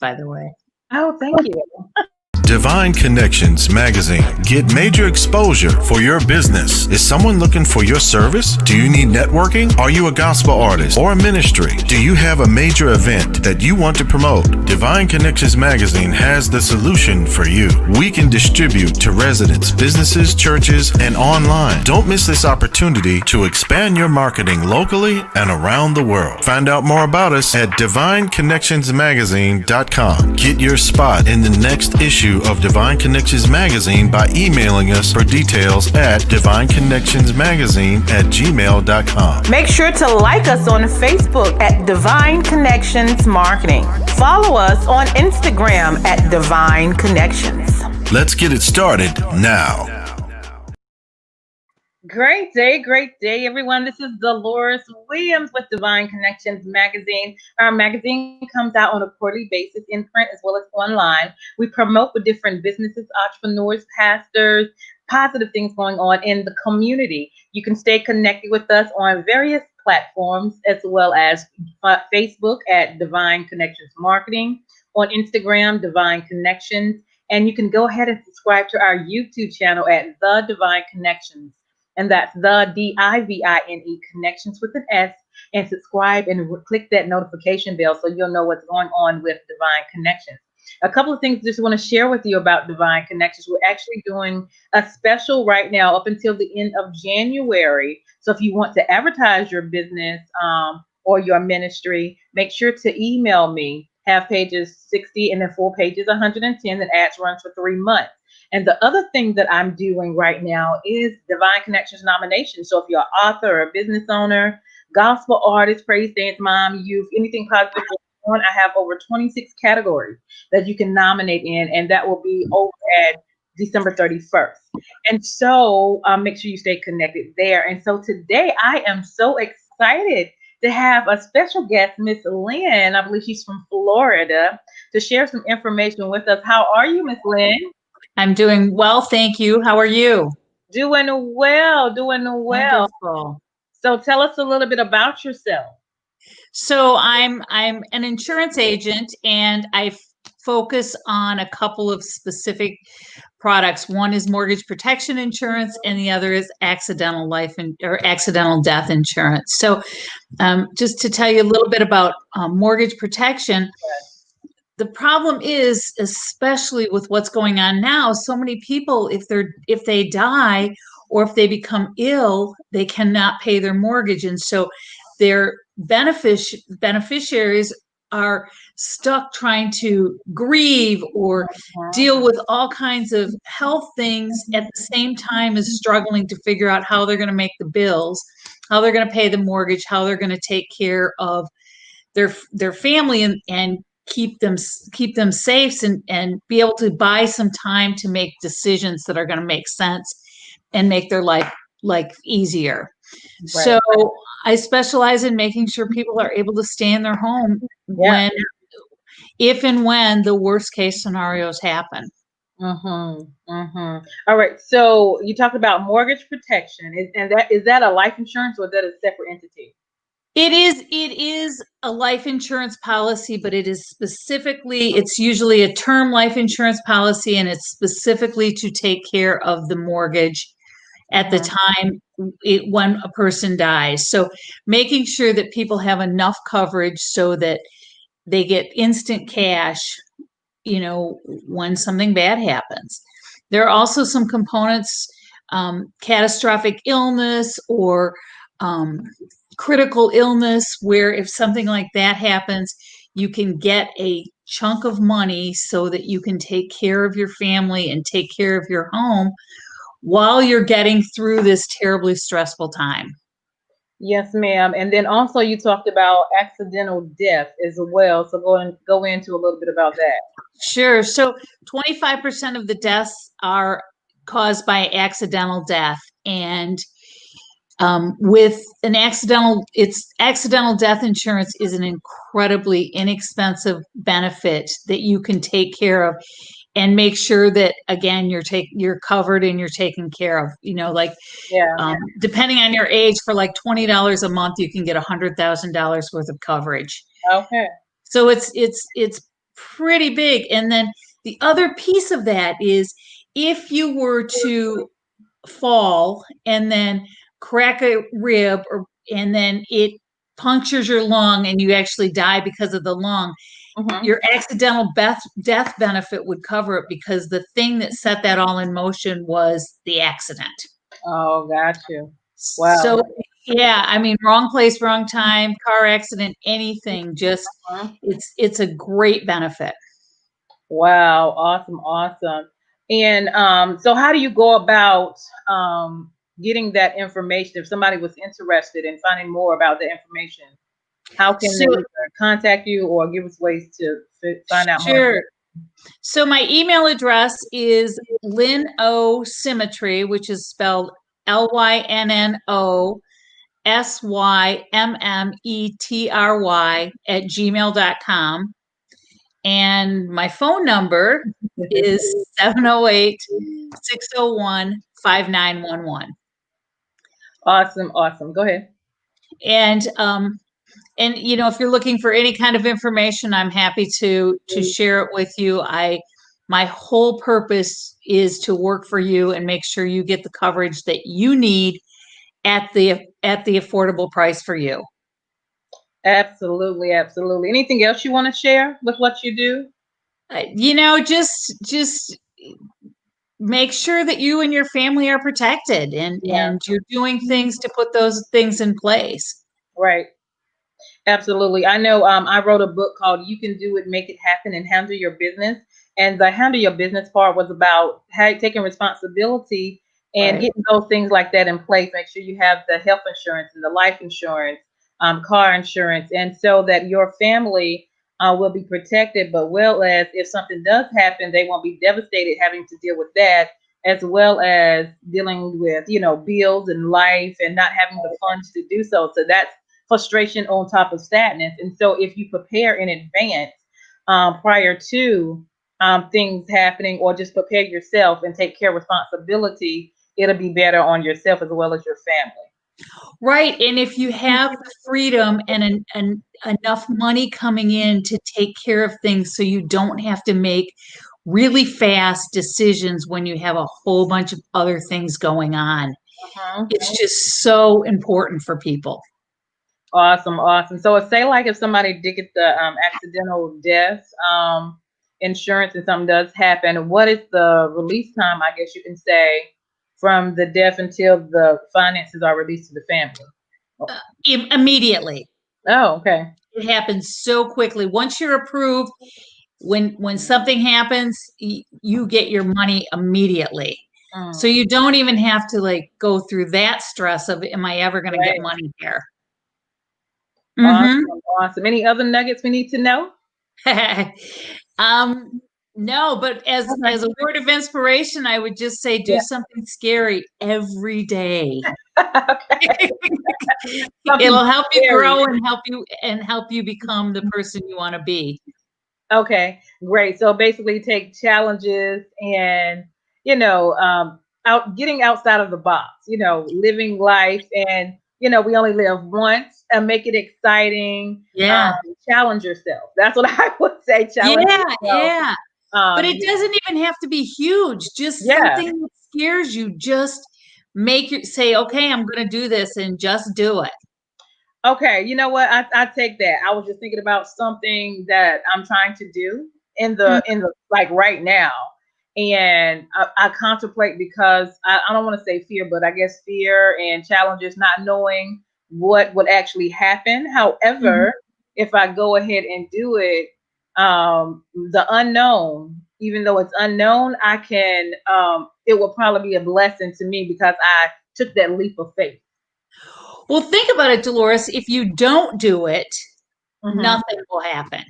by the way. Oh, thank you. Divine Connections Magazine. Get major exposure for your business. Is someone looking for your service? Do you need networking? Are you a gospel artist or a ministry? Do you have a major event that you want to promote? Divine Connections Magazine has the solution for you. We can distribute to residents, businesses, churches, and online. Don't miss this opportunity to expand your marketing locally and around the world. Find out more about us at divineconnectionsmagazine.com. Get your spot in the next issue of Divine Connections Magazine by emailing us for details at divineconnectionsmagazine@gmail.com. Make sure to like us on Facebook at Divine Connections Marketing. Follow us on Instagram at Divine Connections. Let's get it started now. Great day, everyone. This is Dolores Williams with Divine Connections Magazine. Our magazine comes out on a quarterly basis in print as well as online. We promote with different businesses, entrepreneurs, pastors, positive things going on in the community. You can stay connected with us on various platforms as well as Facebook at Divine Connections Marketing, on Instagram, Divine Connections, and you can go ahead and subscribe to our YouTube channel at The Divine Connections. And that's the DIVINE Connections with an S, and subscribe and click that notification bell so you'll know what's going on with Divine Connections. A couple of things I just want to share with you about Divine Connections. We're actually doing a special right now up until the end of January. So if you want to advertise your business or your ministry, make sure to email me. Half pages 60 and then full pages 110. The ads runs for 3 months. And the other thing that I'm doing right now is Divine Connections nomination. So if you're an author or a business owner, gospel artist, praise dance mom, youth, anything positive going on, I have over 26 categories that you can nominate in, and that will be over at December 31st. And so make sure you stay connected there. And so today I am so excited to have a special guest, Miss Lynn. I believe she's from Florida, to share some information with us. How are you, Miss Lynn? I'm doing well, thank you. How are you? Doing well. Wonderful. So tell us a little bit about yourself. So I'm an insurance agent, and I focus on a couple of specific products. One is mortgage protection insurance, and the other is accidental death insurance. So just to tell you a little bit about mortgage protection. The problem is, especially with what's going on now, so many people, if they die or if they become ill, they cannot pay their mortgage, and so their beneficiaries are stuck trying to grieve or deal with all kinds of health things at the same time as struggling to figure out how they're going to make the bills, how they're going to pay the mortgage, how they're going to take care of their family and keep them safe and be able to buy some time to make decisions that are going to make sense and make their life easier. Right. So I specialize in making sure people are able to stay in their home if and when the worst case scenarios happen. All right. So you talked about mortgage protection. Is that a life insurance or is that a separate entity? It is a life insurance policy, but it's usually a term life insurance policy, and it's specifically to take care of the mortgage at the time when a person dies. So making sure that people have enough coverage so that they get instant cash, when something bad happens. There are also some components, catastrophic illness or critical illness, where if something like that happens, you can get a chunk of money so that you can take care of your family and take care of your home while you're getting through this terribly stressful time. Yes, ma'am. And then also you talked about accidental death as well. So go into a little bit about that. Sure. So 25% of the deaths are caused by accidental death, and with an accidental death insurance is an incredibly inexpensive benefit that you can take care of and make sure that, again, you're covered and you're taken care of. Depending on your age, for like $20 a month, you can get $100,000 worth of coverage. Okay. So it's pretty big. And then the other piece of that is if you were to fall and then crack a rib and then it punctures your lung and you actually die because of the lung, your accidental death benefit would cover it because the thing that set that all in motion was the accident. Oh, got you. Wow. So yeah, I mean, wrong place, wrong time, car accident, anything, just it's a great benefit. Wow, awesome. And so how do you go about getting that information if somebody was interested in finding more about the information? How can they either contact you or give us ways to find out more? Sure. So my email address is Lynn O Symmetry, which is spelled LYNNOSYMMETRY @gmail.com. And my phone number is 708-601-5911. Awesome. Go ahead. And you know, if you're looking for any kind of information, I'm happy to share it with you. My whole purpose is to work for you and make sure you get the coverage that you need at the affordable price for you. Absolutely. Anything else you want to share with what you do? You know, just make sure that you and your family are protected and you're doing things to put those things in place. Right. Absolutely. I know I wrote a book called You Can Do It, Make It Happen, and Handle Your Business. And the handle your business part was about taking responsibility and getting those things like that in place. Make sure you have the health insurance and the life insurance, car insurance, and so that your family will be protected, but well as if something does happen, they won't be devastated having to deal with that, as well as dealing with, you know, bills and life and not having the funds to do so. So that's frustration on top of sadness. And so if you prepare in advance prior to things happening, or just prepare yourself and take care of responsibility, it'll be better on yourself as well as your family. Right. And if you have the freedom and enough money coming in to take care of things so you don't have to make really fast decisions when you have a whole bunch of other things going on. It's just so important for people. Awesome. So say like if somebody did get the accidental death insurance and something does happen, what is the release time, I guess you can say, from the death until the finances are released to the family? Immediately. Oh, okay. It happens so quickly. Once you're approved, when something happens, you get your money immediately. So you don't even have to like go through that stress of, am I ever going to get money here? Awesome. Any other nuggets we need to know? No, but as a word of inspiration, I would just say do something scary every day. It'll help you grow and help you become the person you want to be. Okay, great. So basically take challenges and, you know, getting outside of the box, you know, living life, and, you know, we only live once, and make it exciting. Challenge yourself. That's what I would say. Challenge yourself. But it doesn't even have to be huge. Just something that scares you. Just say, okay, I'm going to do this, and just do it. Okay, you know what? I take that. I was just thinking about something that I'm trying to do in the like right now, and I contemplate, because I don't want to say fear, but I guess fear and challenges, not knowing what would actually happen. However, if I go ahead and do it, the unknown, even though it's unknown, I can. It will probably be a blessing to me because I took that leap of faith. Well, think about it, Dolores. If you don't do it, nothing will happen.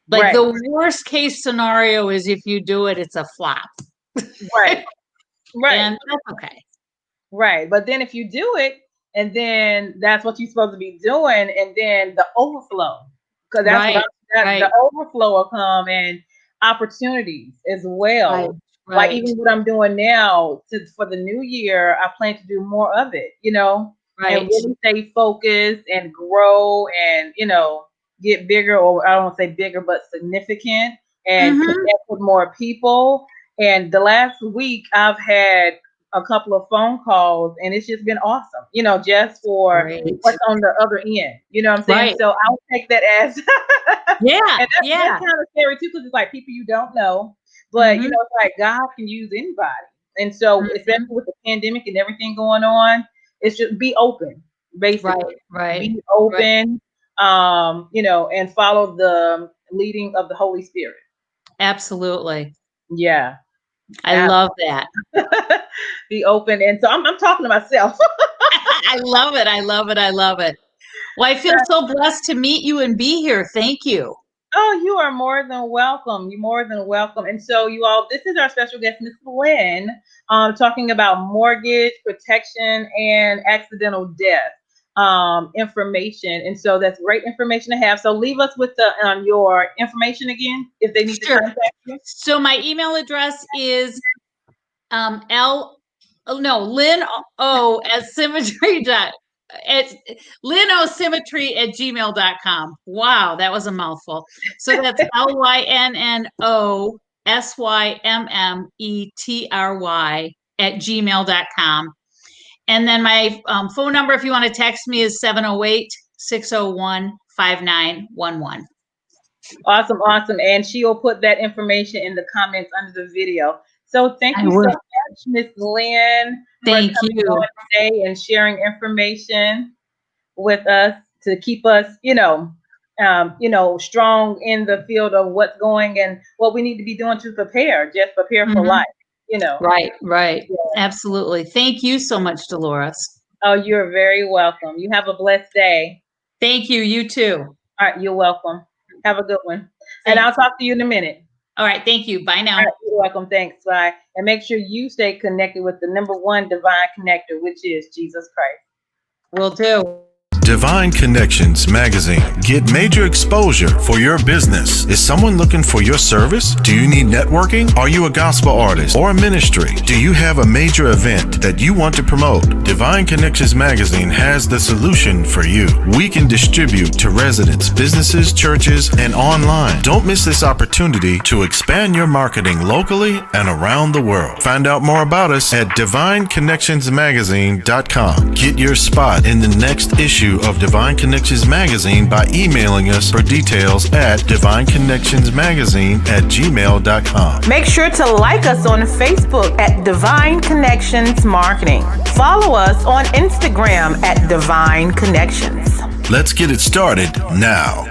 Like the worst case scenario is if you do it, it's a flop. Right. And that's okay. Right. But then if you do it, and then that's what you're supposed to be doing, and then the overflow, because that's the overflow will come, and opportunities as well. Like even what I'm doing now for the new year, I plan to do more of it, you know, and really stay focused and grow, and, you know, get bigger, or I don't want to say bigger, but significant, and Mhm. connect with more people. And the last week, I've had a couple of phone calls, and it's just been awesome, just for Great. what's on the other end. You know what I'm saying? Right. So I'll take that as, Yeah. and that's Yeah. kind of scary too, because it's like people you don't know, but Mhm. it's like God can use anybody. And so, especially Mhm. with the pandemic and everything going on, it's just be open, Right. basically. Right. Be Right. open, and follow the leading of the Holy Spirit. Absolutely. Yeah. I love that. Be open. And so I'm talking to myself. I love it. I love it. I love it. Well, I feel so blessed to meet you and be here. Thank you. Oh, you are more than welcome. You're more than welcome. And so, you all, this is our special guest, Miss Lynn, talking about mortgage protection and accidental death information. And so that's great information to have. So leave us with your information again if they need to Sure. contact you. So my email address is Lynn O at symmetry dot it's LynnOsymmetry@gmail.com. Wow, that was a mouthful. So that's LYNNOSYMMETRY@gmail.com. And then my phone number, if you want to text me, is 708-601-5911. Awesome, awesome. And she will put that information in the comments under the video. So thank I you so will. much, Miss Lynn, Thank for coming you. on today and sharing information with us to keep us, strong in the field of what's going and what we need to be doing to prepare for Mhm. life, Right, right. Yeah. Absolutely. Thank you so much, Dolores. Oh, you're very welcome. You have a blessed day. Thank you. You too. All right, you're welcome. Have a good one. And Thanks. I'll talk to you in a minute. All right. Thank you. Bye now. All right, you're welcome. Thanks. Bye. And make sure you stay connected with the number one divine connector, which is Jesus Christ. Will do. Divine Connections Magazine. Get major exposure for your business. Is someone looking for your service? Do you need networking? Are you a gospel artist or a ministry? Do you have a major event that you want to promote? Divine Connections Magazine has the solution for you. We can distribute to residents, businesses, churches, and online. Don't miss this opportunity to expand your marketing locally and around the world. Find out more about us at divineconnectionsmagazine.com. Get your spot in the next issue of Divine Connections Magazine by emailing us for details at divineconnectionsmagazine@gmail.com. Make sure to like us on Facebook at Divine Connections Marketing. Follow us on Instagram at Divine Connections. Let's get it started now.